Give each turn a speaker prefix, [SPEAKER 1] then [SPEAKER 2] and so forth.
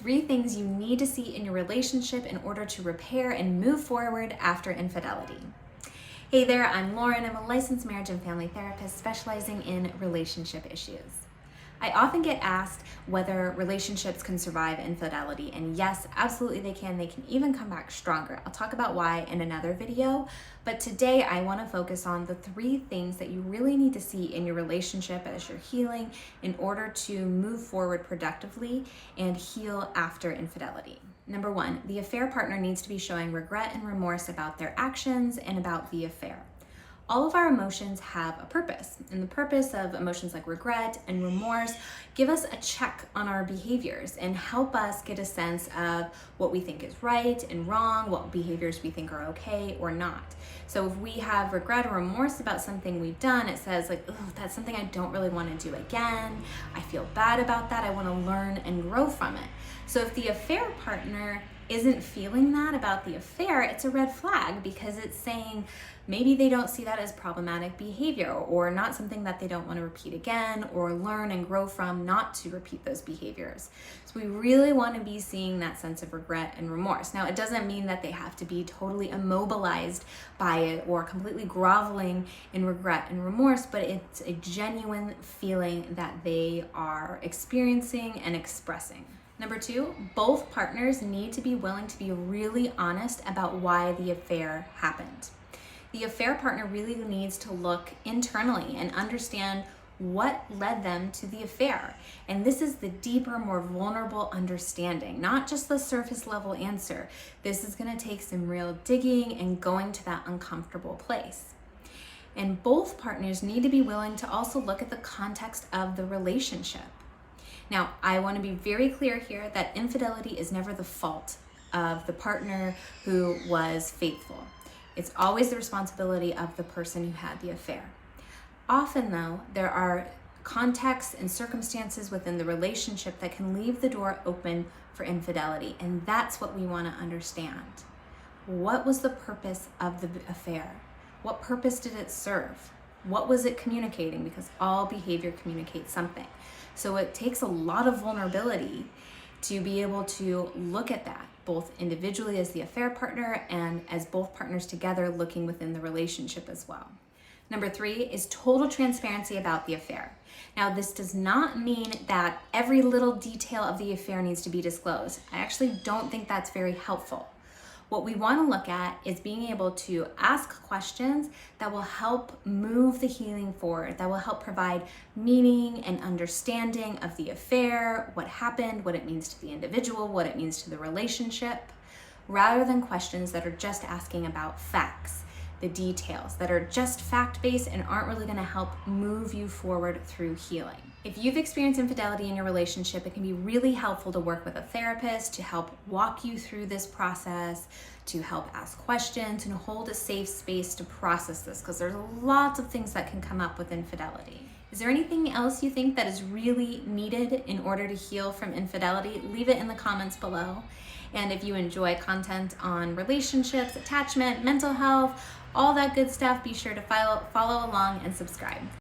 [SPEAKER 1] 3 things you need to see in your relationship in order to repair and move forward after infidelity. Hey there, I'm Lauren. I'm a licensed marriage and family therapist specializing in relationship issues. I often get asked whether relationships can survive infidelity, and yes, absolutely they can. They can even come back stronger. I'll talk about why in another video, but today I want to focus on the 3 things that you really need to see in your relationship as you're healing in order to move forward productively and heal after infidelity. Number 1, the affair partner needs to be showing regret and remorse about their actions and about the affair. All of our emotions have a purpose, and the purpose of emotions like regret and remorse give us a check on our behaviors and help us get a sense of what we think is right and wrong, what behaviors we think are okay or not. So if we have regret or remorse about something we've done, it says like, oh, that's something I don't really want to do again. I feel bad about that. I want to learn and grow from it. So if the affair partner isn't feeling that about the affair, it's a red flag because it's saying maybe they don't see that as problematic behavior or not something that they don't want to repeat again or learn and grow from not to repeat those behaviors. So we really want to be seeing that sense of regret and remorse. Now, it doesn't mean that they have to be totally immobilized by it or completely groveling in regret and remorse, but it's a genuine feeling that they are experiencing and expressing. Number 2, both partners need to be willing to be really honest about why the affair happened. The affair partner really needs to look internally and understand what led them to the affair. And this is the deeper, more vulnerable understanding, not just the surface level answer. This is going to take some real digging and going to that uncomfortable place. And both partners need to be willing to also look at the context of the relationship. Now, I want to be very clear here that infidelity is never the fault of the partner who was faithful. It's always the responsibility of the person who had the affair. Often, though, there are contexts and circumstances within the relationship that can leave the door open for infidelity, and that's what we want to understand. What was the purpose of the affair? What purpose did it serve? What was it communicating? Because all behavior communicates something. So it takes a lot of vulnerability to be able to look at that, both individually as the affair partner and as both partners together looking within the relationship as well. Number 3 is total transparency about the affair. Now, this does not mean that every little detail of the affair needs to be disclosed. I actually don't think that's very helpful. What we want to look at is being able to ask questions that will help move the healing forward, that will help provide meaning and understanding of the affair, what happened, what it means to the individual, what it means to the relationship, rather than questions that are just asking about facts, the details that are just fact-based and aren't really going to help move you forward through healing. If you've experienced infidelity in your relationship, it can be really helpful to work with a therapist to help walk you through this process, to help ask questions and hold a safe space to process this, because there's lots of things that can come up with infidelity. Is there anything else you think that is really needed in order to heal from infidelity? Leave it in the comments below. And if you enjoy content on relationships, attachment, mental health, all that good stuff, be sure to follow along and subscribe.